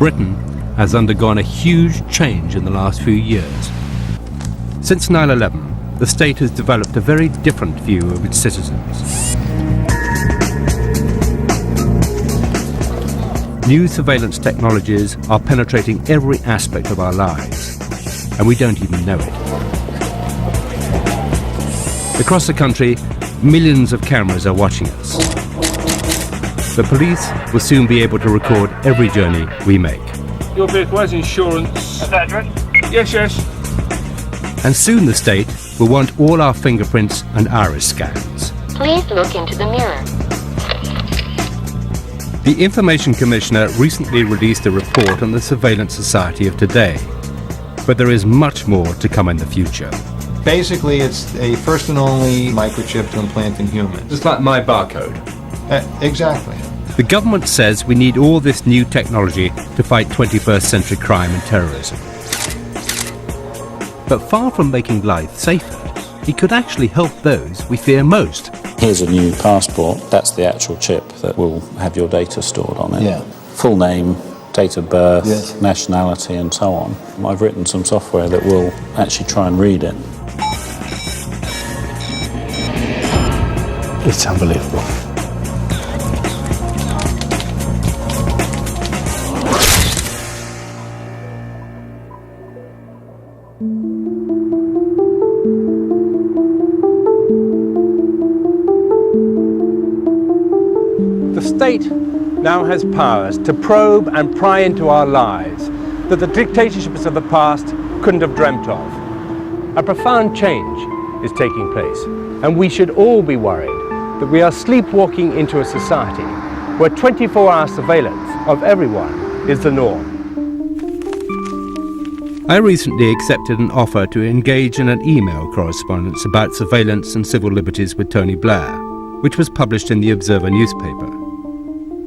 Britain has undergone a huge change in the last few years. Since 9/11, the state has developed a very different view of its citizens. New surveillance technologies are penetrating every aspect of our lives, and we don't even know it. Across the country, millions of cameras are watching us. The police will soon be able to record every journey we make. Your vehicle has insurance. Is that address? Yes. And soon the state will want all our fingerprints and iris scans. Please look into the mirror. The Information Commissioner recently released a report on the surveillance society of today, but there is much more to come in the future. Basically, it's a first and only microchip to implant in humans. Just like my barcode. Exactly. The government says we need all this new technology to fight 21st century crime and terrorism. But far from making life safer, it could actually help those we fear most. Here's a new passport. That's the actual chip that will have your data stored on it. Yeah. Full name, date of birth, Yes. nationality, and so on. I've written some software that will actually try and read it. It's unbelievable. The state now has powers to probe and pry into our lives that the dictatorships of the past couldn't have dreamt of. A profound change is taking place, and we should all be worried that we are sleepwalking into a society where 24-hour surveillance of everyone is the norm. I recently accepted an offer to engage in an email correspondence about surveillance and civil liberties with Tony Blair, which was published in the Observer newspaper.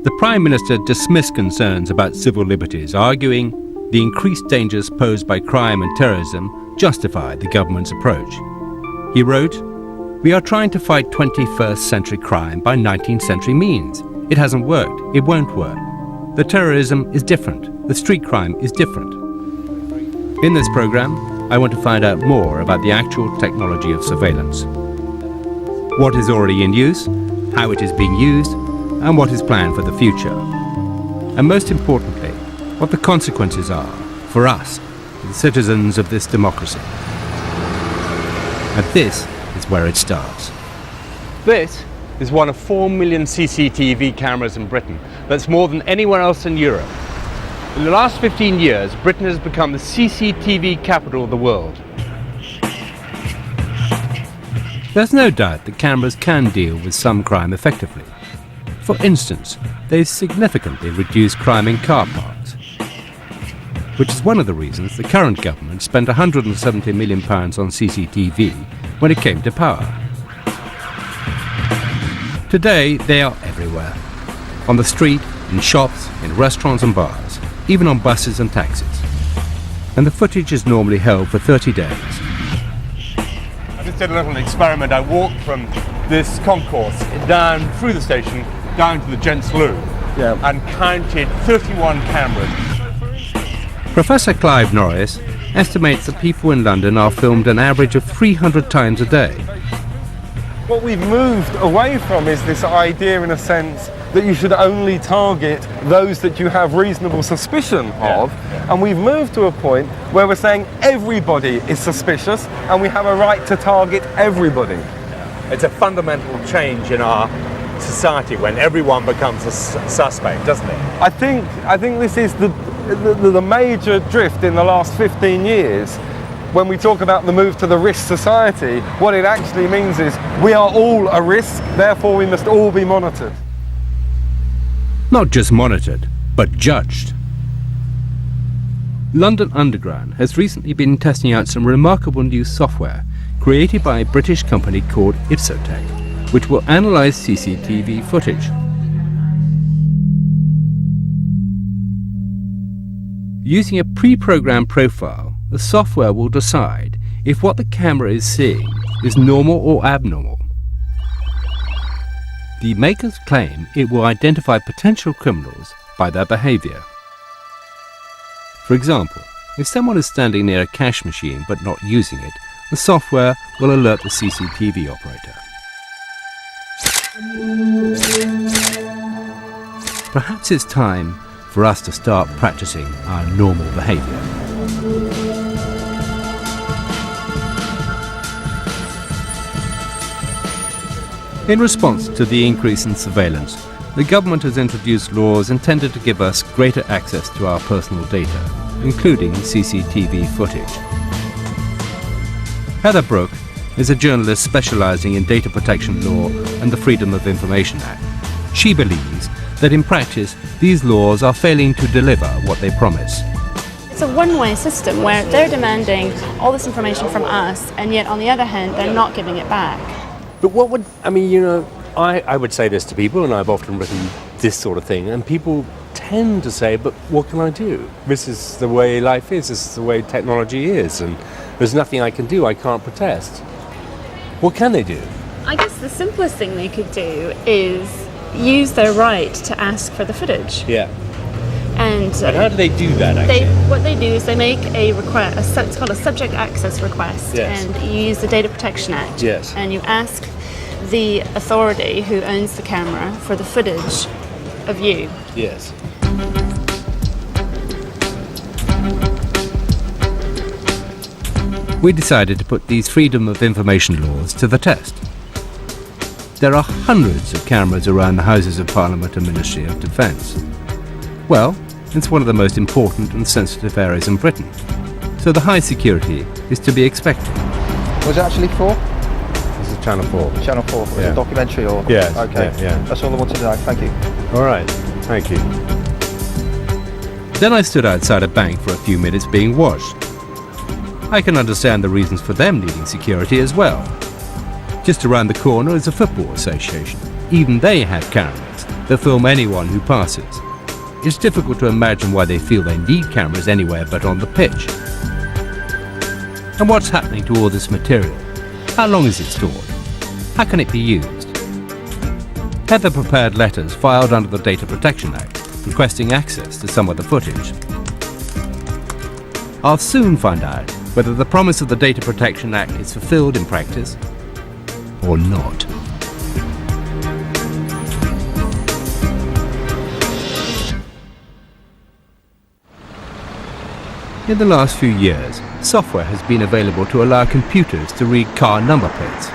The Prime Minister dismissed concerns about civil liberties, arguing the increased dangers posed by crime and terrorism justified the government's approach. He wrote, "We are trying to fight 21st century crime by 19th century means. It hasn't worked. It won't work. The terrorism is different. The street crime is different." In this program, I want to find out more about the actual technology of surveillance. What is already in use, how it is being used, and what is planned for the future. And most importantly, what the consequences are for us, the citizens of this democracy. And this is where it starts. This is one of 4 million CCTV cameras in Britain. That's more than anywhere else in Europe. In the last 15 years, Britain has become the CCTV capital of the world. There's no doubt that cameras can deal with some crime effectively. For instance, they've significantly reduced crime in car parks, which is one of the reasons the current government spent £170 million on CCTV when it came to power. Today, they are everywhere. On the street, in shops, in restaurants and bars, even on buses and taxis. And the footage is normally held for 30 days. I just did a little experiment. I walked from this concourse down through the station, down to the gents' loo, and counted 31 cameras. Professor Clive Norris estimates that people in London are filmed an average of 300 times a day. What we've moved away from is this idea, in a sense, that you should only target those that you have reasonable suspicion of, and we've moved to a point where we're saying everybody is suspicious and we have a right to target everybody. It's a fundamental change in our society when everyone becomes a suspect, doesn't it? I think this is the major drift in the last 15 years. When we talk about the move to the risk society, what it actually means is we are all a risk, therefore we must all be monitored. Not just monitored, but judged. London Underground has recently been testing out some remarkable new software created by a British company called Ipsotech, which will analyze CCTV footage. Using a pre-programmed profile, the software will decide if what the camera is seeing is normal or abnormal. The makers claim it will identify potential criminals by their behavior. For example, if someone is standing near a cash machine but not using it, the software will alert the CCTV operator. Perhaps it's time for us to start practicing our normal behavior. In response to the increase in surveillance, the government has introduced laws intended to give us greater access to our personal data, including CCTV footage. Heather Brooke is a journalist specializing in data protection law and the Freedom of Information Act. She believes that in practice, these laws are failing to deliver what they promise. It's a one-way system where they're demanding all this information from us, and yet on the other hand, they're not giving it back. But what would, I mean, you know, I would say this to people, and I've often written this sort of thing, and people tend to say, but what can I do? This is the way life is, this is the way technology is, and there's nothing I can do, I can't protest. What can they do? I guess the simplest thing they could do is use their right to ask for the footage. Yeah. And how do they do that, actually? What they do is they make a request, it's called a subject access request, Yes. and you use the Data Protection Act. Yes. And you ask the authority who owns the camera for the footage of you. Yes. We decided to put these Freedom of Information laws to the test. There are hundreds of cameras around the Houses of Parliament and Ministry of Defence. Well, it's one of the most important and sensitive areas in Britain, so the high security is to be expected. Was it actually for? This is Channel 4. Channel 4? Was Yeah. it a documentary or? Yes, Okay. yeah. That's all I wanted to know. Thank you. All right, thank you. Then I stood outside a bank for a few minutes being watched. I can understand the reasons for them needing security as well. Just around the corner is a football association. Even they have cameras that film anyone who passes. It's difficult to imagine why they feel they need cameras anywhere but on the pitch. And what's happening to all this material? How long is it stored? How can it be used? Heather prepared letters filed under the Data Protection Act, requesting access to some of the footage. I'll soon find out whether the promise of the Data Protection Act is fulfilled in practice or not. In the last few years, software has been available to allow computers to read car number plates.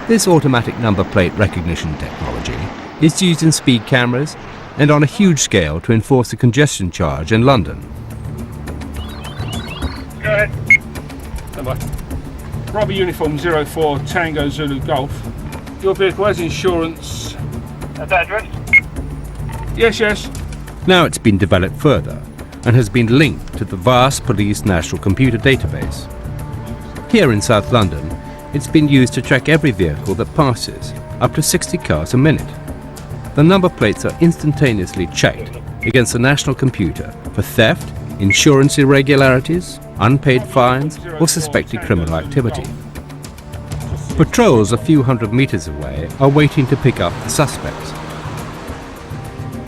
This automatic number plate recognition technology is used in speed cameras and on a huge scale to enforce the congestion charge in London. Go ahead. Stand by. Bravo Uniform 04 Tango Zulu Golf. Your vehicle has insurance. At that address? Yes, yes. Now it's been developed further and has been linked to the vast police national computer database. Here in South London, it's been used to track every vehicle that passes, up to 60 cars a minute. The number plates are instantaneously checked against the national computer for theft, insurance irregularities, unpaid fines, or suspected criminal activity. Patrols a few hundred meters away are waiting to pick up the suspects.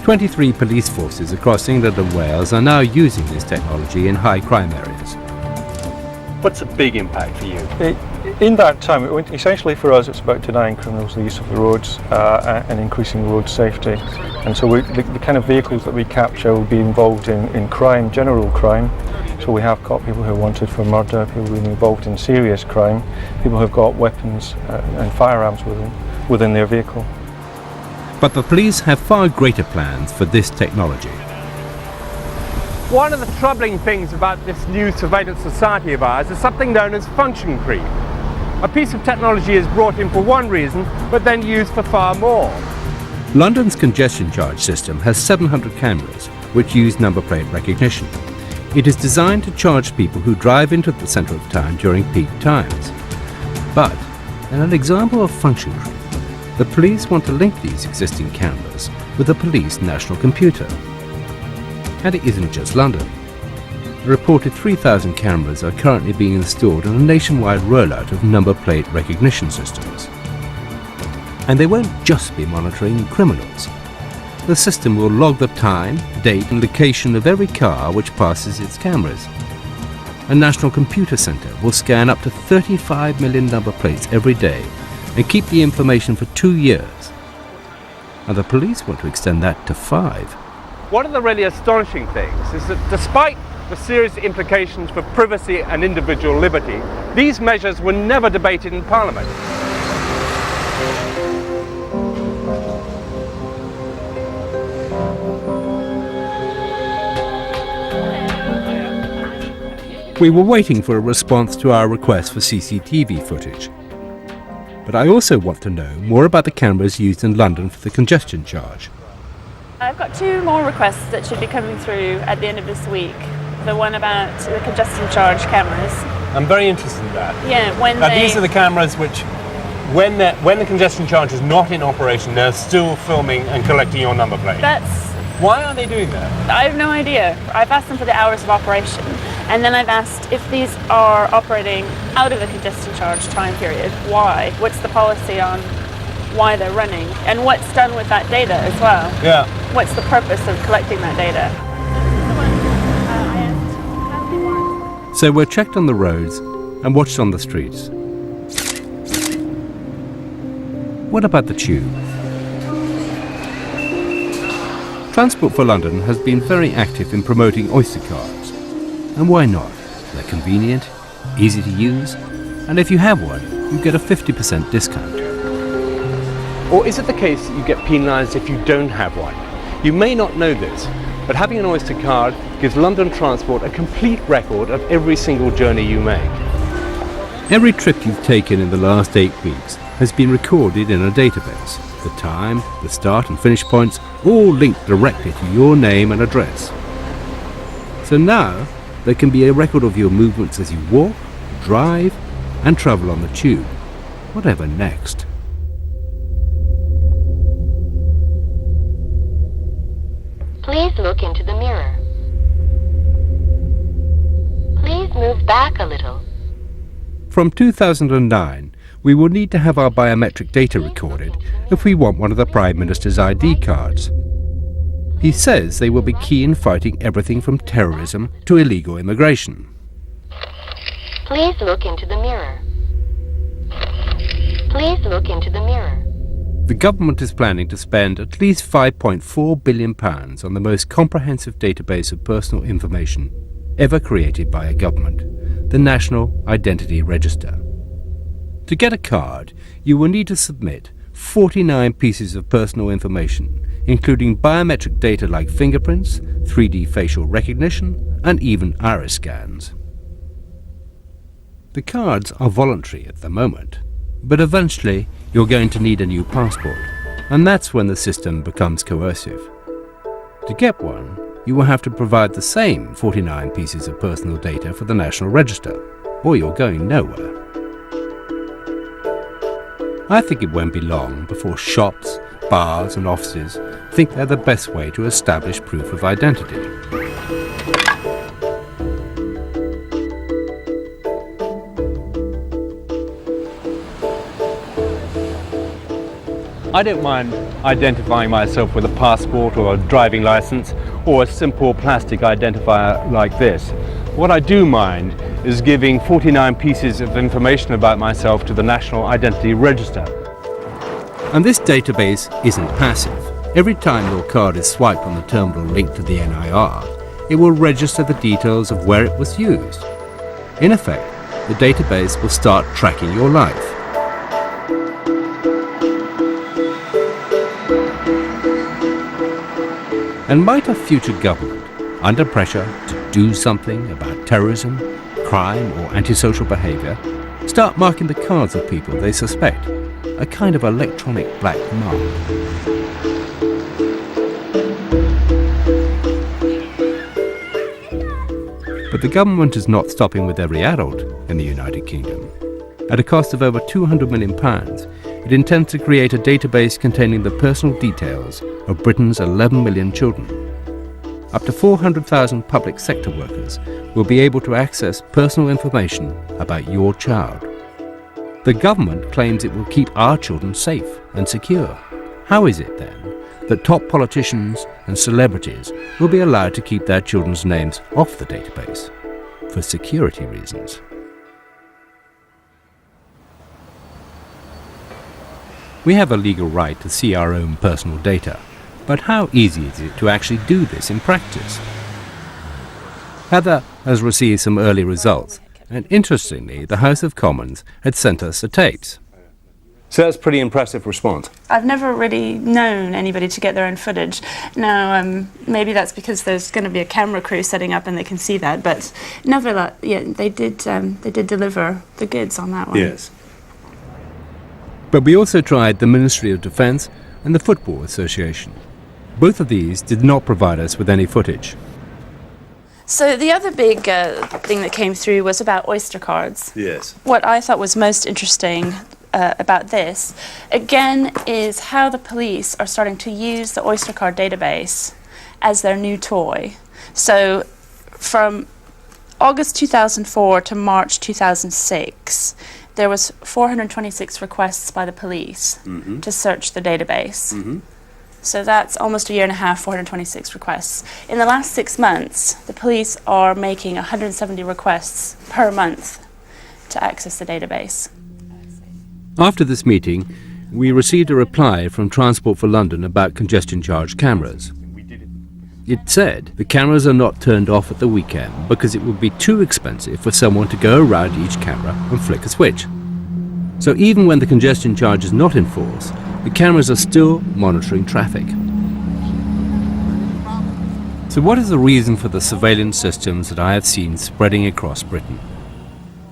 23 police forces across England and Wales are now using this technology in high crime areas. What's a big impact for you? In that time, essentially for us, it's about denying criminals the use of the roads and increasing road safety. And so the kind of vehicles that we capture will be involved in crime, general crime. So we have got people who are wanted for murder, people who are involved in serious crime, people who have got weapons and firearms within their vehicle. But the police have far greater plans for this technology. One of the troubling things about this new surveillance society of ours is something known as function creep. A piece of technology is brought in for one reason, but then used for far more. London's congestion charge system has 700 cameras which use number plate recognition. It is designed to charge people who drive into the centre of town during peak times. But, in an example of function creep, the police want to link these existing cameras with the police national computer. And it isn't just London. A reported 3,000 cameras are currently being installed in a nationwide rollout of number plate recognition systems. And they won't just be monitoring criminals. The system will log the time, date and location of every car which passes its cameras. A national computer centre will scan up to 35 million number plates every day and keep the information for 2 years. And the police want to extend that to 5. One of the really astonishing things is that despite the serious implications for privacy and individual liberty, these measures were never debated in Parliament. We were waiting for a response to our request for CCTV footage. But I also want to know more about the cameras used in London for the congestion charge. I've got 2 more requests that should be coming through at the end of this week. The one about the congestion charge cameras. I'm very interested in that. Yeah, These are the cameras which, when the congestion charge is not in operation, they're still filming and collecting your number plate. Why are they doing that? I have no idea. I've asked them for the hours of operation, and then I've asked if these are operating out of the congestion charge time period. Why? What's the policy on why they're running? And what's done with that data as well? Yeah. What's the purpose of collecting that data? So we're checked on the roads and watched on the streets. What about the tube? Transport for London has been very active in promoting Oyster cards. And why not? They're convenient, easy to use, and if you have one, you get a 50% discount. Or is it the case that you get penalised if you don't have one? You may not know this, but having an Oyster card gives London Transport a complete record of every single journey you make. Every trip you've taken in the last 8 weeks has been recorded in a database. The time, the start and finish points, all linked directly to your name and address. So now, there can be a record of your movements as you walk, drive, and travel on the tube. Whatever next. Please look into the mirror. Please move back a little. From 2009, we will need to have our biometric data recorded if we want one of the Prime Minister's ID cards. He says they will be key in fighting everything from terrorism to illegal immigration. Please look into the mirror. Please look into the mirror. The government is planning to spend at least £5.4 billion on the most comprehensive database of personal information ever created by a government, the National Identity Register. To get a card, you will need to submit 49 pieces of personal information, including biometric data like fingerprints, 3D facial recognition, and even iris scans. The cards are voluntary at the moment, but eventually you're going to need a new passport, and that's when the system becomes coercive. To get one, you will have to provide the same 49 pieces of personal data for the National Register, or you're going nowhere. I think it won't be long before shops, bars and offices think they're the best way to establish proof of identity. I don't mind identifying myself with a passport or a driving license or a simple plastic identifier like this. What I do mind is giving 49 pieces of information about myself to the National Identity Register. And this database isn't passive. Every time your card is swiped on the terminal linked to the NIR, it will register the details of where it was used. In effect, the database will start tracking your life. And might a future government, under pressure to do something about terrorism, crime or antisocial behaviour, start marking the cards of people they suspect, a kind of electronic black mark? But the government is not stopping with every adult in the United Kingdom. At a cost of over £200 million, it intends to create a database containing the personal details of Britain's 11 million children. Up to 400,000 public sector workers will be able to access personal information about your child. The government claims it will keep our children safe and secure. How is it then that top politicians and celebrities will be allowed to keep their children's names off the database for security reasons. We have a legal right to see our own personal data, but how easy is it to actually do this in practice? Heather has received some early results, and interestingly, the House of Commons had sent us the tapes. So that's a pretty impressive response. I've never really known anybody to get their own footage. Now, maybe that's because there's going to be a camera crew setting up and they can see that, but nevertheless, yeah, they did deliver the goods on that one. Yes. But we also tried the Ministry of Defence and the Football Association. Both of these did not provide us with any footage. So the other big thing that came through was about Oyster cards. Yes. What I thought was most interesting about this, again, is how the police are starting to use the Oyster card database as their new toy. So from August 2004 to March 2006, there was 426 requests by the police to search the database. So that's almost a year and a half, 426 requests. In the last 6 months, the police are making 170 requests per month to access the database. After this meeting, we received a reply from Transport for London about congestion charge cameras. It said the cameras are not turned off at the weekend because it would be too expensive for someone to go around each camera and flick a switch. So even when the congestion charge is not in force, the cameras are still monitoring traffic. So what is the reason for the surveillance systems that I have seen spreading across Britain?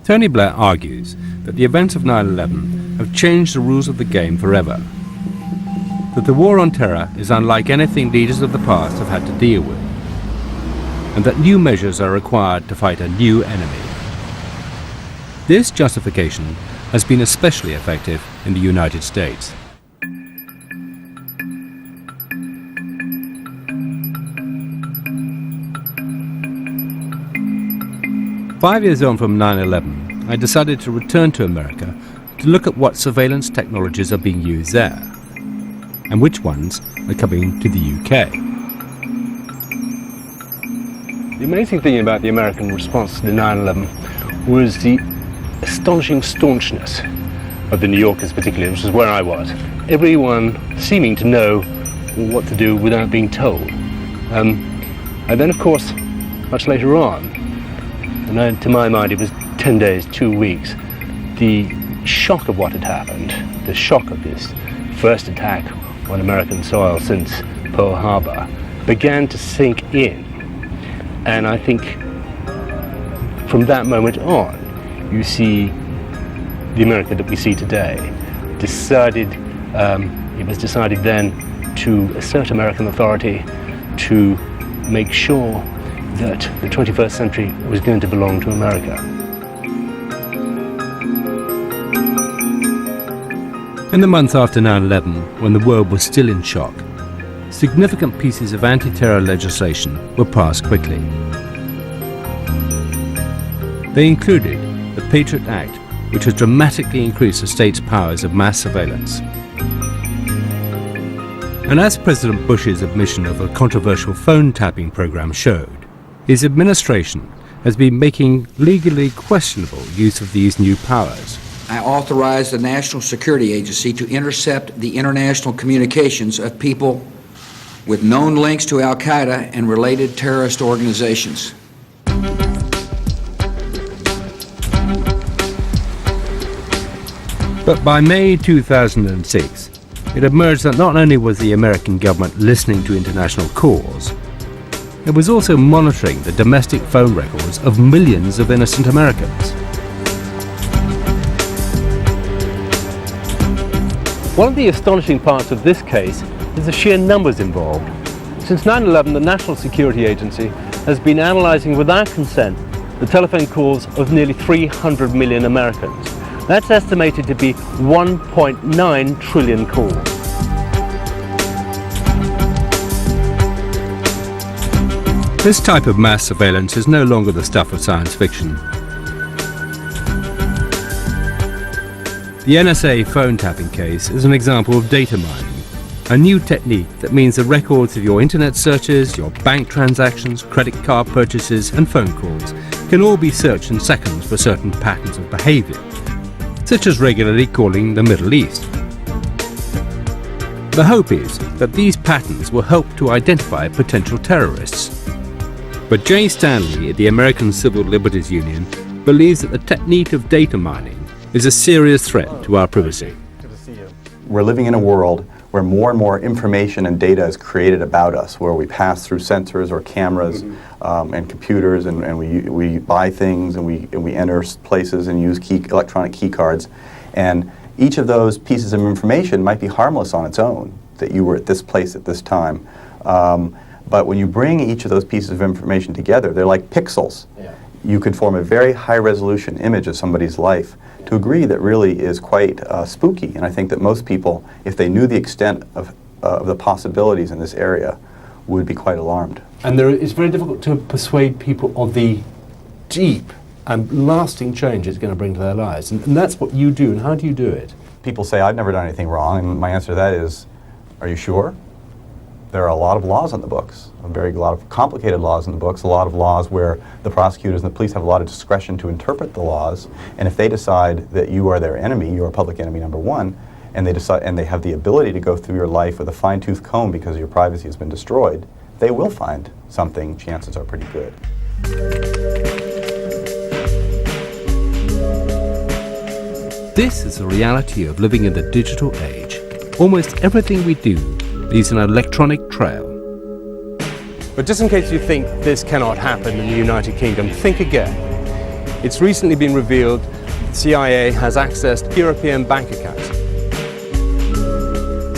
Tony Blair argues that the events of 9/11 have changed the rules of the game forever. That the war on terror is unlike anything leaders of the past have had to deal with, and that new measures are required to fight a new enemy. This justification has been especially effective in the United States. Five years on from 9/11, I decided to return to America to look at what surveillance technologies are being used there, and which ones are coming to the UK. The amazing thing about the American response to the 9/11 was the astonishing staunchness of the New Yorkers particularly, which is where I was. Everyone seeming to know what to do without being told. And then of course, much later on, and then, to my mind it was 10 days, 2 weeks, the shock of what had happened, the shock of this first attack on American soil since Pearl Harbor began to sink in. And I think from that moment on, you see the America that we see today. It was decided then to assert American authority, to make sure that the 21st century was going to belong to America. In the months after 9/11, when the world was still in shock, significant pieces of anti-terror legislation were passed quickly. They included the Patriot Act, which has dramatically increased the state's powers of mass surveillance. And as President Bush's admission of a controversial phone tapping program showed, his administration has been making legally questionable use of these new powers. I authorized the National Security Agency to intercept the international communications of people with known links to Al-Qaeda and related terrorist organizations. But by May 2006, it emerged that not only was the American government listening to international calls, it was also monitoring the domestic phone records of millions of innocent Americans. One of the astonishing parts of this case is the sheer numbers involved. Since 9/11, the National Security Agency has been analysing without consent the telephone calls of nearly 300 million Americans. That's estimated to be 1.9 trillion calls. This type of mass surveillance is no longer the stuff of science fiction. The NSA phone tapping case is an example of data mining. A new technique that means the records of your internet searches, your bank transactions, credit card purchases and phone calls can all be searched in seconds for certain patterns of behavior, such as regularly calling the Middle East. The hope is that these patterns will help to identify potential terrorists. But Jay Stanley at the American Civil Liberties Union believes that the technique of data mining is a serious threat to our privacy. We're living in a world where more and more information and data is created about us, where we pass through sensors or cameras and computers, and we buy things, and we enter places and use electronic key cards. And each of those pieces of information might be harmless on its own, that you were at this place at this time. But when you bring each of those pieces of information together, they're like pixels. Yeah. You could form a very high-resolution image of somebody's life to a degree that really is quite spooky. And I think that most people, if they knew the extent of the possibilities in this area, would be quite alarmed. And it's very difficult to persuade people of the deep and lasting change it's going to bring to their lives. And that's what you do. And how do you do it? People say, I've never done anything wrong. And my answer to that is, are you sure? There are a lot of laws on the books, a lot of complicated laws in the books, a lot of laws where the prosecutors and the police have a lot of discretion to interpret the laws, and if they decide that you are their enemy, you are public enemy number one, and they have the ability to go through your life with a fine-tooth comb because your privacy has been destroyed, they will find something. Chances are pretty good. This is the reality of living in the digital age. Almost everything we do leaves an electronic trail. But just in case you think this cannot happen in the United Kingdom, think again. It's recently been revealed the CIA has accessed European bank accounts.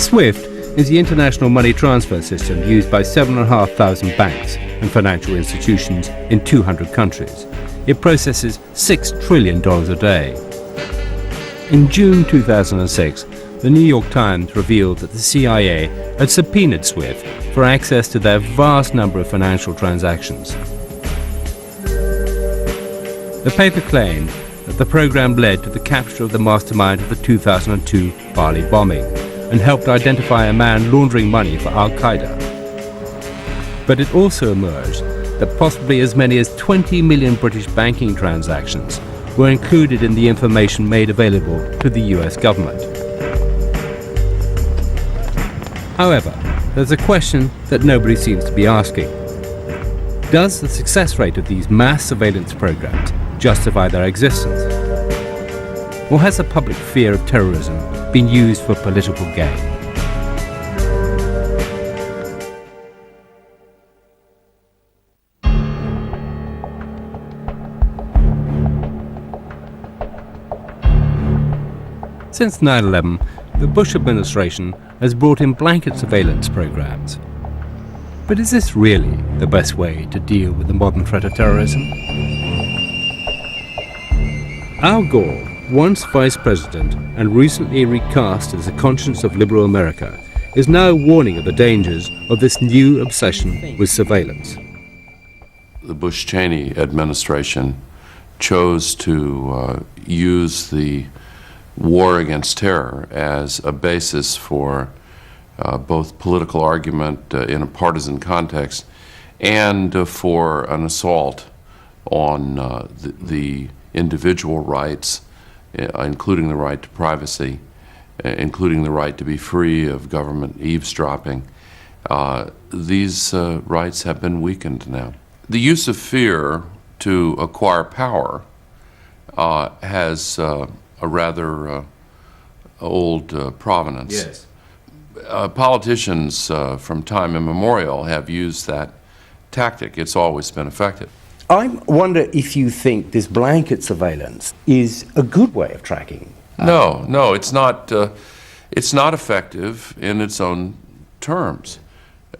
SWIFT is the international money transfer system used by 7,500 banks and financial institutions in 200 countries. It processes $6 trillion a day. In June 2006, the New York Times revealed that the CIA had subpoenaed SWIFT for access to their vast number of financial transactions. The paper claimed that the program led to the capture of the mastermind of the 2002 Bali bombing and helped identify a man laundering money for Al-Qaeda. But it also emerged that possibly as many as 20 million British banking transactions were included in the information made available to the US government. However, there's a question that nobody seems to be asking. Does the success rate of these mass surveillance programs justify their existence? Or has the public fear of terrorism been used for political gain? Since 9/11, the Bush administration has brought in blanket surveillance programs. But is this really the best way to deal with the modern threat of terrorism? Al Gore, once vice president and recently recast as the conscience of liberal America, is now warning of the dangers of this new obsession with surveillance. The Bush-Cheney administration chose to use the war against terror as a basis for both political argument in a partisan context and for an assault on the individual rights, including the right to privacy, including the right to be free of government eavesdropping. These rights have been weakened now. The use of fear to acquire power has a rather old provenance. Yes. Politicians from time immemorial have used that tactic. It's always been effective. I wonder if you think this blanket surveillance is a good way of tracking. No, it's not. It's not effective in its own terms.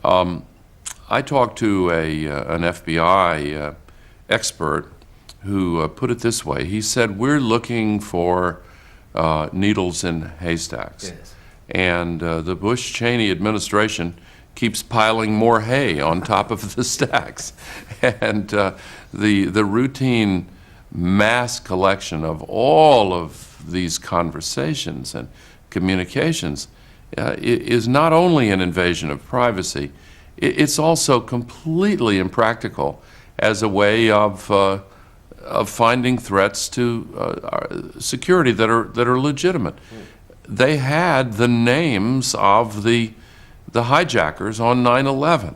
I talked to an FBI expert who put it this way. He said, "We're looking for needles in haystacks." Yes. And the Bush-Cheney administration keeps piling more hay on top of the stacks. And the routine mass collection of all of these conversations and communications is not only an invasion of privacy, it's also completely impractical as a way of finding threats to our security that are legitimate. They had the names of the hijackers on 9/11.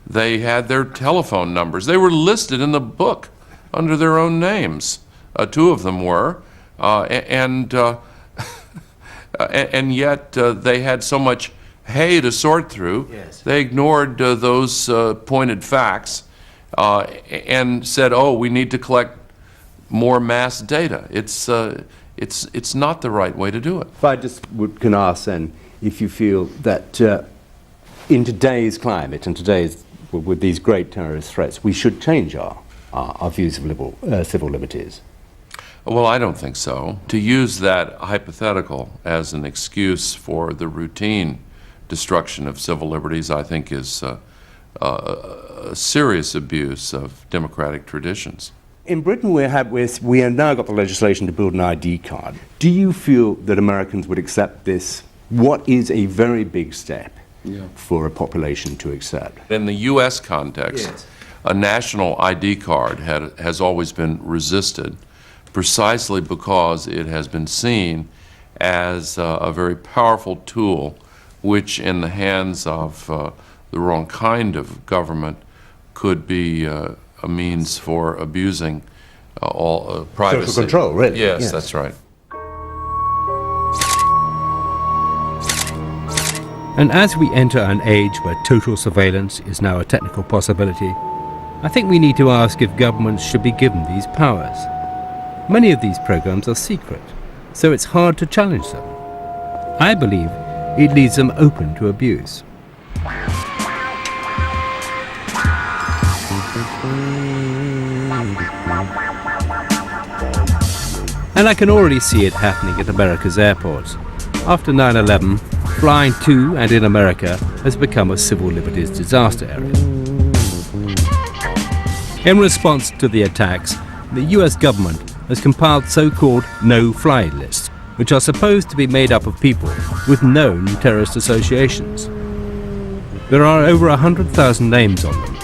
They had their telephone numbers. They were listed in the book under their own names. Two of them were, and yet they had so much hay to sort through. Yes. They ignored those pointed facts and said, "Oh, we need to collect more mass data." It's not the right way to do it. If I just can ask then, if you feel that in today's climate and with these great terrorist threats, we should change our views of civil liberties. Well, I don't think so. To use that hypothetical as an excuse for the routine destruction of civil liberties, I think is a serious abuse of democratic traditions. In Britain, we have now got the legislation to build an ID card. Do you feel that Americans would accept this? What is a very big step for a population to accept? In the U.S. context, Yes. a national ID card has always been resisted precisely because it has been seen as a very powerful tool which, in the hands of the wrong kind of government, could be a means for abusing all privacy. Social control, really. Yes, that's right. And as we enter an age where total surveillance is now a technical possibility, I think we need to ask if governments should be given these powers. Many of these programs are secret, so it's hard to challenge them. I believe it leaves them open to abuse. And I can already see it happening at America's airports. After 9/11, flying to and in America has become a civil liberties disaster area. In response to the attacks, the US government has compiled so-called no-fly lists, which are supposed to be made up of people with known terrorist associations. There are over 100,000 names on them,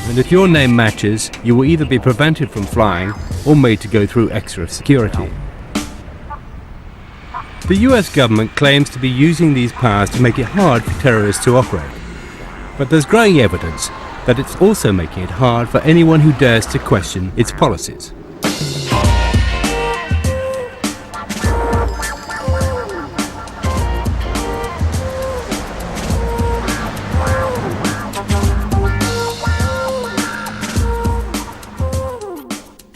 and if your name matches, you will either be prevented from flying or made to go through extra security. The US government claims to be using these powers to make it hard for terrorists to operate, but there's growing evidence that it's also making it hard for anyone who dares to question its policies.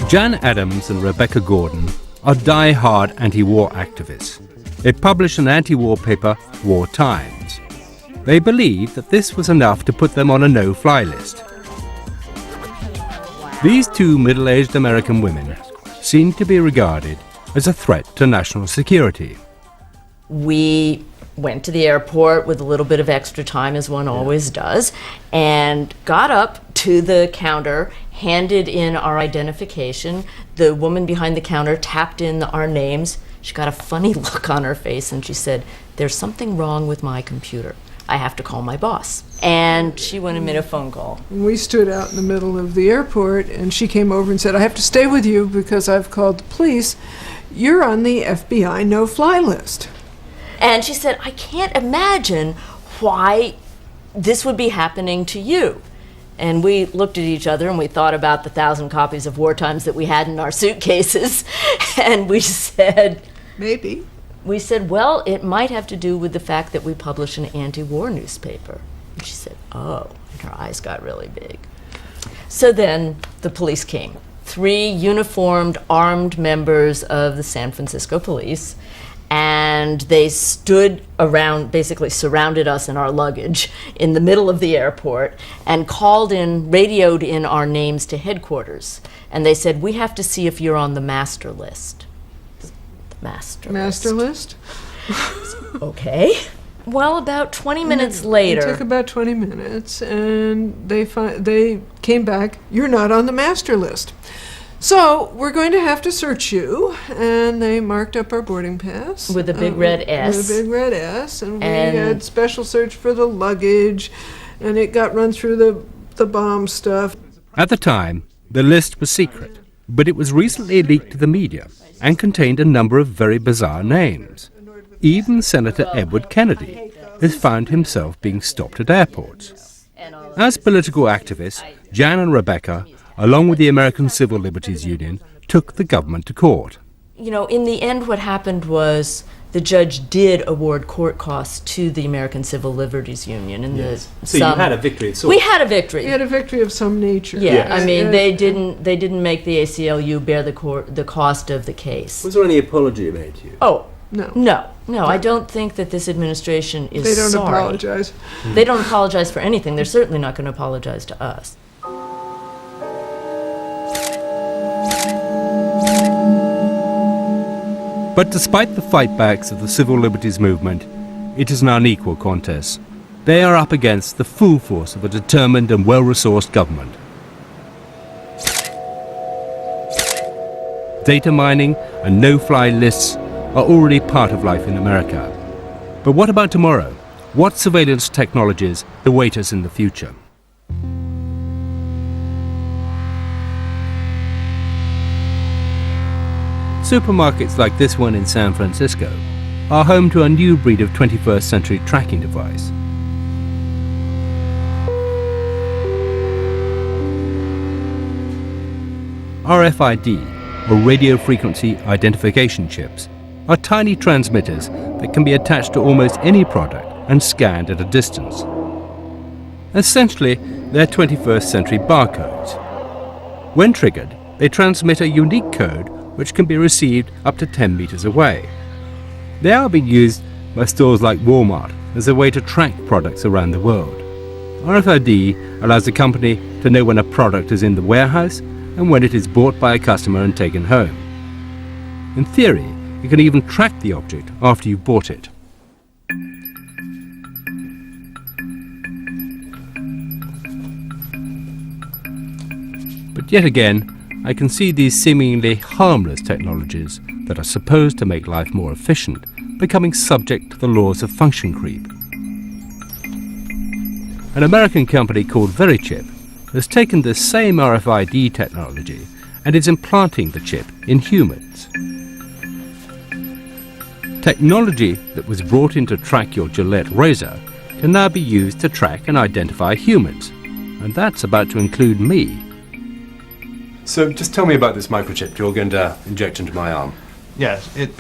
Jan Adams and Rebecca Gordon are die-hard anti-war activists. They publish an anti-war paper, War Times. They believe that this was enough to put them on a no-fly list. These two middle-aged American women seem to be regarded as a threat to national security. We went to the airport with a little bit of extra time, as one always does, and got up to the counter, handed in our identification. The woman behind the counter tapped in our names. She got a funny look on her face and she said, "There's something wrong with my computer. I have to call my boss." And she went and made a phone call. We stood out in the middle of the airport and she came over and said, "I have to stay with you because I've called the police. You're on the FBI no-fly list." And she said, "I can't imagine why this would be happening to you." And we looked at each other and we thought about the 1,000 copies of War Times that we had in our suitcases. And we said, maybe. We said, well, it might have to do with the fact that we publish an anti-war newspaper. And she said, oh, and her eyes got really big. So then the police came. 3 uniformed, armed members of the San Francisco police. And they stood around, basically surrounded us and our luggage in the middle of the airport and radioed in our names to headquarters. And they said, "We have to see if you're on the master list." The master list? Okay. Well, about 20 minutes later. It took about 20 minutes and they came back, "You're not on the master list." So we're going to have to search you, and they marked up our boarding pass with a big red S. With a big red S, and we had special search for the luggage, and it got run through the bomb stuff. At the time, the list was secret, but it was recently leaked to the media and contained a number of very bizarre names. Even Senator Edward Kennedy has found himself being stopped at airports. As political activists, Jan and Rebecca, along with the American Civil Liberties Union, took the government to court. You know, in the end, what happened was the judge did award court costs to the American Civil Liberties Union. And so you had a victory of sorts. We had a victory. We had a victory of some nature. Yeah, yes. I mean, they didn't make the ACLU bear the cost of the case. Was there any apology made to you? Oh, no. I don't think that this administration is sorry. They don't apologize. They don't apologize for anything. They're certainly not going to apologize to us. But despite the fightbacks of the civil liberties movement, it is an unequal contest. They are up against the full force of a determined and well-resourced government. Data mining and no-fly lists are already part of life in America. But what about tomorrow? What surveillance technologies await us in the future? Supermarkets like this one in San Francisco are home to a new breed of 21st century tracking device. RFID, or radio frequency identification chips, are tiny transmitters that can be attached to almost any product and scanned at a distance. Essentially, they're 21st century barcodes. When triggered, they transmit a unique code which can be received up to 10 meters away. They are being used by stores like Walmart as a way to track products around the world. RFID allows a company to know when a product is in the warehouse and when it is bought by a customer and taken home. In theory, you can even track the object after you've bought it. But yet again, I can see these seemingly harmless technologies that are supposed to make life more efficient becoming subject to the laws of function creep. An American company called Verichip has taken this same RFID technology and is implanting the chip in humans. Technology that was brought in to track your Gillette razor can now be used to track and identify humans, and that's about to include me. So just tell me about this microchip you're going to inject into my arm. Yes, it's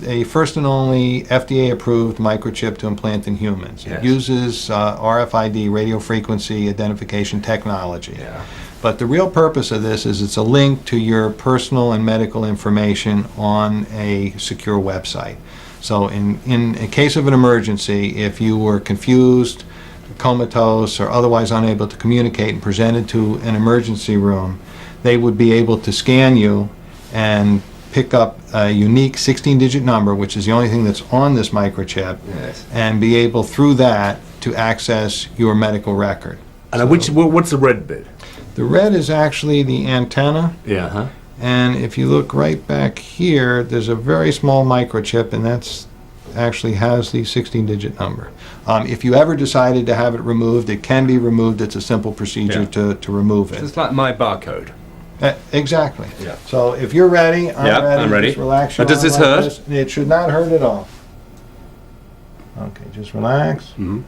a first and only FDA-approved microchip to implant in humans. Yes. It uses RFID, radio frequency identification technology. Yeah. But the real purpose of this is it's a link to your personal and medical information on a secure website. So in a case of an emergency, if you were confused, comatose, or otherwise unable to communicate and presented to an emergency room, they would be able to scan you and pick up a unique 16-digit number, which is the only thing that's on this microchip, yes, and be able through that to access your medical record. And what's the red bit? The red is actually the antenna. Yeah. Huh? And if you look right back here, there's a very small microchip, and that's actually has the 16-digit number. If you ever decided to have it removed, it can be removed. It's a simple procedure to remove it. It's like my barcode. Exactly. Yeah. So if you're ready, I'm ready. Just relax your Does this arm like hurt? this. It should not hurt at all. Okay, just relax. Mm-hmm.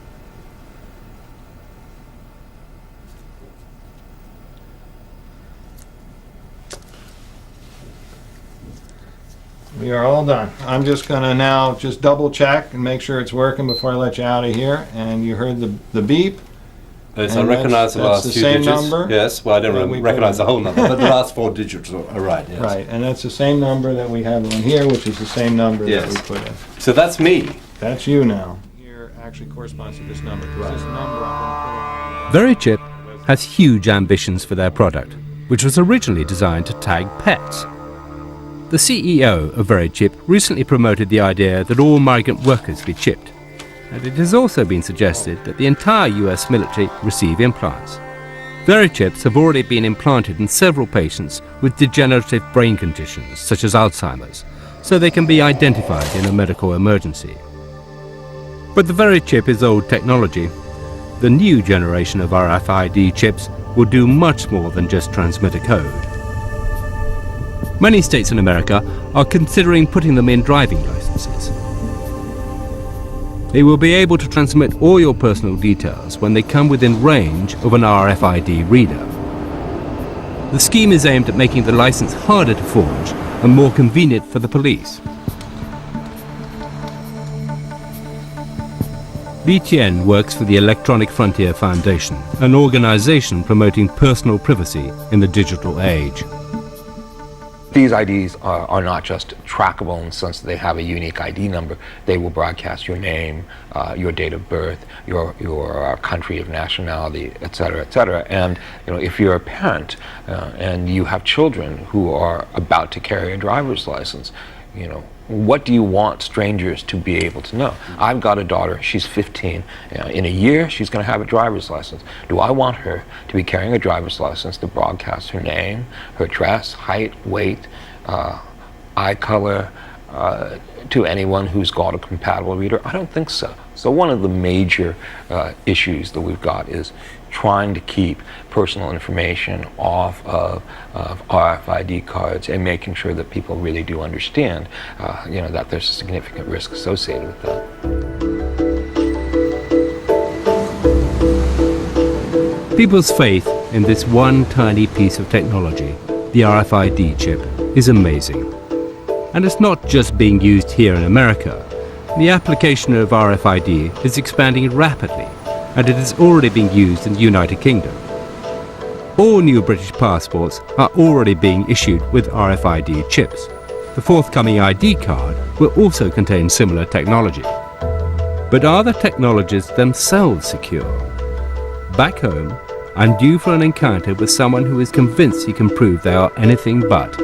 We are all done. I'm just going to now just double check and make sure it's working before I let you out of here. And you heard the beep. Yes, I recognize the last few digits. That's the same number. Yes, well, I don't recognize the whole number, but the last 4 digits are right. Yes. Right, and that's the same number that we have on here, which is the same number that we put in. So that's me. That's you now. Here actually corresponds to this number. This number Verichip has huge ambitions for their product, which was originally designed to tag pets. The CEO of Verichip recently promoted the idea that all migrant workers be chipped, and it has also been suggested that the entire US military receive implants. Verichips have already been implanted in several patients with degenerative brain conditions such as Alzheimer's, so they can be identified in a medical emergency. But the Verichip is old technology. The new generation of RFID chips will do much more than just transmit a code. Many states in America are considering putting them in driving licenses. They will be able to transmit all your personal details when they come within range of an RFID reader. The scheme is aimed at making the license harder to forge and more convenient for the police. Li Tian works for the Electronic Frontier Foundation, an organization promoting personal privacy in the digital age. These IDs are not just trackable in the sense that they have a unique ID number. They will broadcast your name, your date of birth, your country of nationality, et cetera, et cetera. And if you're a parent and you have children who are about to carry a driver's license, what do you want strangers to be able to know? I've got a daughter, she's 15. In a year, she's going to have a driver's license. Do I want her to be carrying a driver's license to broadcast her name, her dress, height, weight, eye color, to anyone who's got a compatible reader? I don't think so. So one of the major issues that we've got is trying to keep personal information off of RFID cards and making sure that people really do understand that there's a significant risk associated with that. People's faith in this one tiny piece of technology, the RFID chip, is amazing. And it's not just being used here in America. The application of RFID is expanding rapidly, and it is already being used in the United Kingdom. All new British passports are already being issued with RFID chips. The forthcoming ID card will also contain similar technology. But are the technologies themselves secure? Back home, I'm due for an encounter with someone who is convinced he can prove they are anything but.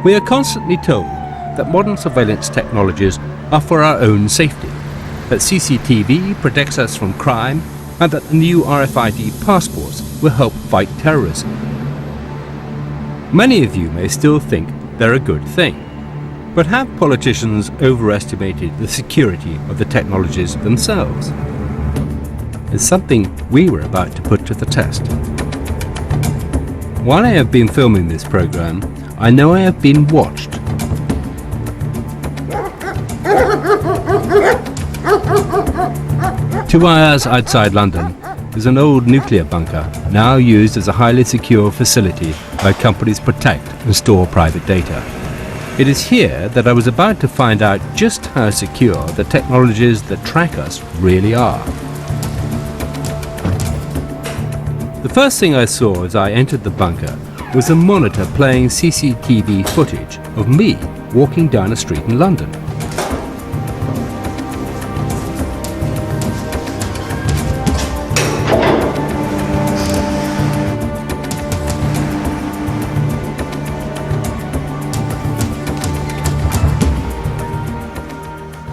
We are constantly told that modern surveillance technologies are for our own safety, that CCTV protects us from crime, and that the new RFID passports will help fight terrorism. Many of you may still think they're a good thing, but have politicians overestimated the security of the technologies themselves? It's something we were about to put to the test. While I have been filming this program, I know I have been watched. 2 hours outside London is an old nuclear bunker, now used as a highly secure facility where companies protect and store private data. It is here that I was about to find out just how secure the technologies that track us really are. The first thing I saw as I entered the bunker was a monitor playing CCTV footage of me walking down a street in London.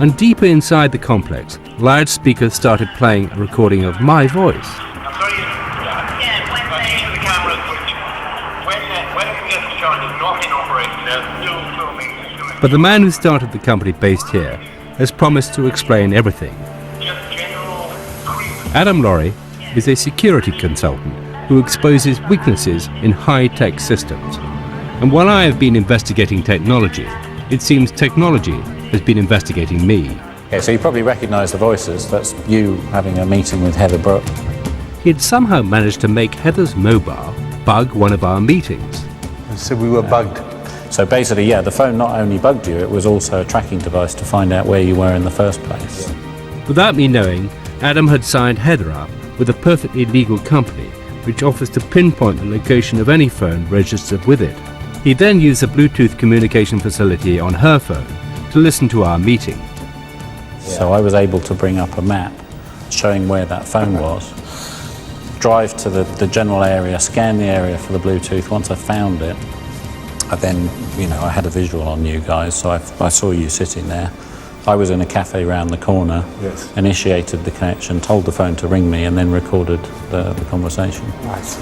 And deeper inside the complex, loudspeakers started playing a recording of my voice. But the man who started the company based here has promised to explain everything. Adam Laurie is a security consultant who exposes weaknesses in high-tech systems. And while I have been investigating technology, it seems technology has been investigating me. Okay, so you probably recognise the voices. That's you having a meeting with Heather Brooke. He had somehow managed to make Heather's mobile bug one of our meetings. So we were bugged. So basically, yeah, the phone not only bugged you, it was also a tracking device to find out where you were in the first place. Without me knowing, Adam had signed Heather up with a perfectly legal company which offers to pinpoint the location of any phone registered with it. He then used a Bluetooth communication facility on her phone to listen to our meeting. So I was able to bring up a map showing where that phone was, drive to the general area, scan the area for the Bluetooth. Once I found it, I then, I had a visual on you guys, so I saw you sitting there. I was in a cafe round the corner, Yes. initiated the connection, told the phone to ring me, and then recorded the conversation. Nice.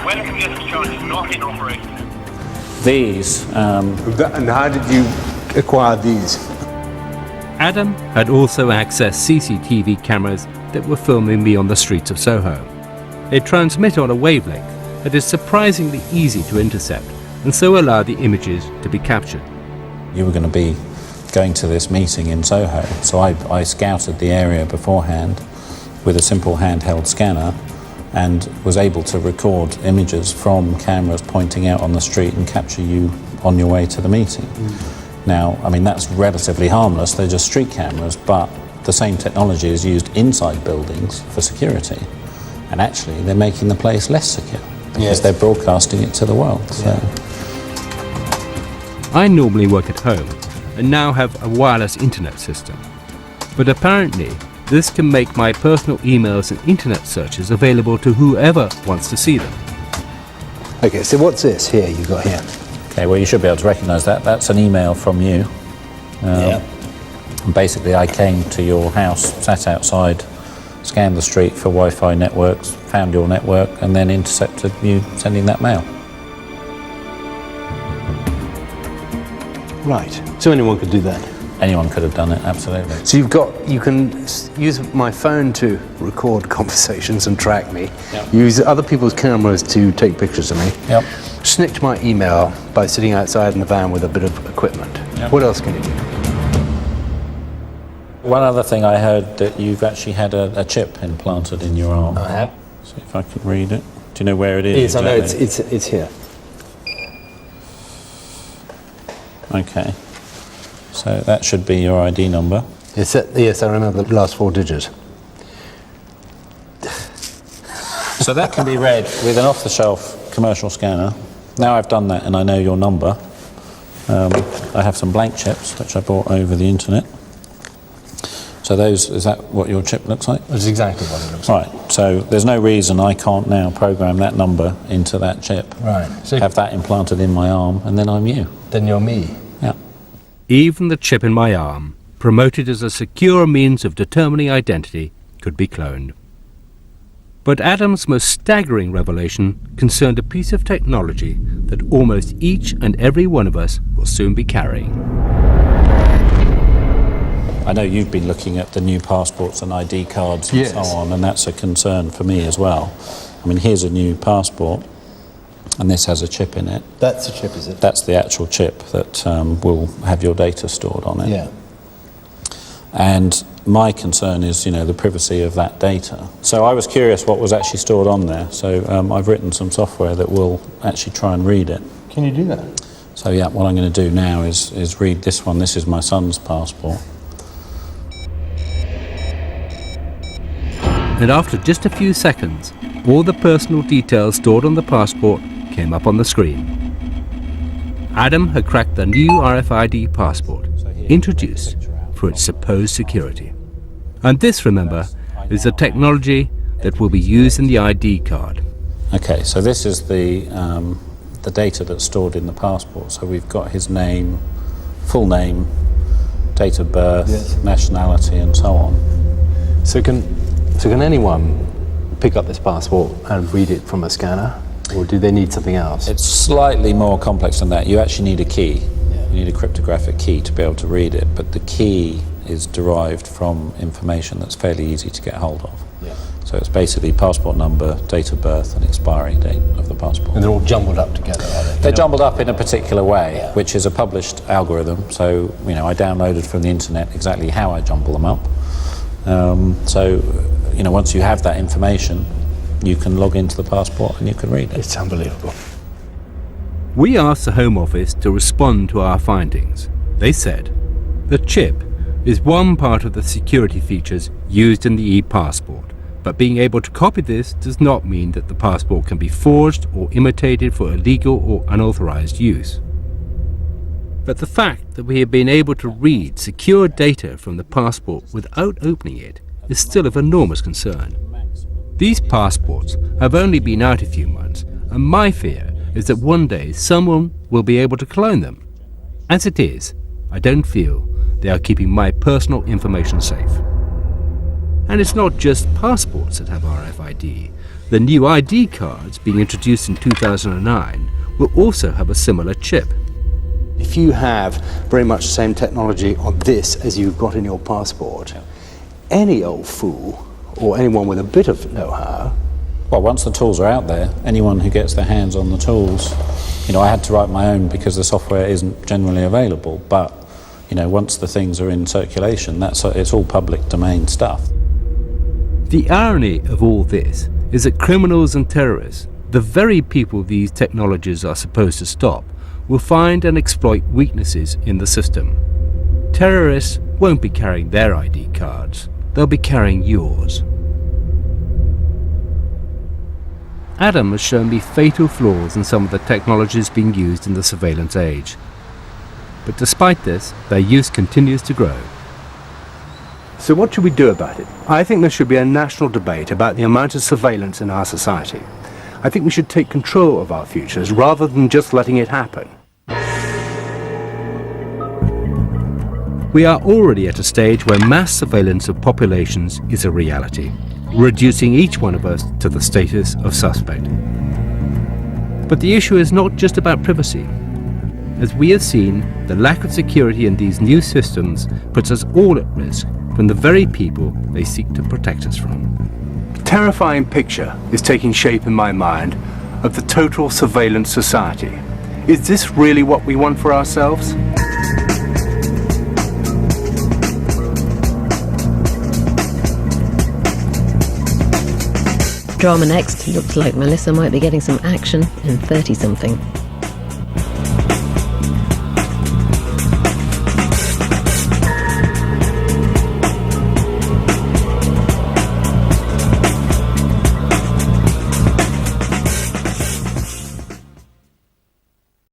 When a congestion charge is not in operation. These... And how did you acquire these? Adam had also accessed CCTV cameras that were filming me on the streets of Soho. They transmit on a wavelength that is surprisingly easy to intercept, and so allow the images to be captured. You were going to be going to this meeting in Soho, so I scouted the area beforehand with a simple handheld scanner and was able to record images from cameras pointing out on the street and capture you on your way to the meeting. Now, I mean, that's relatively harmless, they're just street cameras, but the same technology is used inside buildings for security, and actually they're making the place less secure because they're broadcasting it to the world. So. I normally work at home and now have a wireless internet system, but apparently this can make my personal emails and internet searches available to whoever wants to see them. Okay, so what's this here you got here? Okay, well, you should be able to recognise that. That's an email from you. And basically, I came to your house, sat outside, scanned the street for Wi-Fi networks, found your network, and then intercepted you sending that mail. Right, so anyone could do that? Anyone could have done it, absolutely. So you can use my phone to record conversations and track me. Yep. Use other people's cameras to take pictures of me. Yep. Snitch my email by sitting outside in the van with a bit of equipment. Yep. What else can you do? One other thing I heard that you've actually had a chip implanted in your arm. I have. See if I can read it. Do you know where it is? Yes, exactly? I know, it's here. Okay. So that should be your ID number. Yes, I remember the last 4 digits. So that can be read with an off-the-shelf commercial scanner. Now I've done that and I know your number. I have some blank chips which I bought over the internet. So is that what your chip looks like? That's exactly what it looks like. Right, so there's no reason I can't now program that number into that chip. Right. So have that implanted in my arm, and then I'm you. Then you're me. Yeah. Even the chip in my arm, promoted as a secure means of determining identity, could be cloned. But Adam's most staggering revelation concerned a piece of technology that almost each and every one of us will soon be carrying. I know you've been looking at the new passports and ID cards and so on, and that's a concern for me as well. I mean, here's a new passport, and this has a chip in it. That's a chip, is it? That's the actual chip that will have your data stored on it. Yeah. And my concern is, the privacy of that data. So I was curious what was actually stored on there. So I've written some software that will actually try and read it. Can you do that? So yeah, what I'm going to do now is read this one. This is my son's passport. And after just a few seconds, all the personal details stored on the passport came up on the screen. Adam had cracked the new RFID passport, introduced for its supposed security. And this, remember, is the technology that will be used in the ID card. Okay, so this is the data that's stored in the passport. So we've got his name, full name, date of birth, nationality, and so on. So can anyone pick up this passport and read it from a scanner, or do they need something else? It's slightly more complex than that. You actually need a key. You need a cryptographic key to be able to read it, but the key is derived from information that's fairly easy to get hold of. So it's basically passport number, date of birth, and expiry date of the passport. And they're all jumbled up together, are they? They're jumbled up in a particular way, which is a published algorithm. So, I downloaded from the internet exactly how I jumble them up. Once you have that information, you can log into the passport and you can read it. It's unbelievable. We asked the Home Office to respond to our findings. They said, the chip is one part of the security features used in the e-passport, but being able to copy this does not mean that the passport can be forged or imitated for illegal or unauthorized use. But the fact that we have been able to read secure data from the passport without opening it is still of enormous concern. These passports have only been out a few months, and my fear is that one day someone will be able to clone them. As it is, I don't feel they are keeping my personal information safe. And it's not just passports that have RFID. The new ID cards being introduced in 2009 will also have a similar chip. If you have very much the same technology on this as you've got in your passport, any old fool or anyone with a bit of know-how. Well, once the tools are out there, anyone who gets their hands on the tools, I had to write my own because the software isn't generally available, but once the things are in circulation, it's all public domain stuff. The irony of all this is that criminals and terrorists, the very people these technologies are supposed to stop, will find and exploit weaknesses in the system. Terrorists won't be carrying their ID cards, they'll be carrying yours. Adam has shown me fatal flaws in some of the technologies being used in the surveillance age. But despite this, their use continues to grow. So what should we do about it? I think there should be a national debate about the amount of surveillance in our society. I think we should take control of our futures rather than just letting it happen. We are already at a stage where mass surveillance of populations is a reality, reducing each one of us to the status of suspect. But the issue is not just about privacy. As we have seen, the lack of security in these new systems puts us all at risk from the very people they seek to protect us from. A terrifying picture is taking shape in my mind of the total surveillance society. Is this really what we want for ourselves? Drama next. Looks like Melissa might be getting some action in 30-something.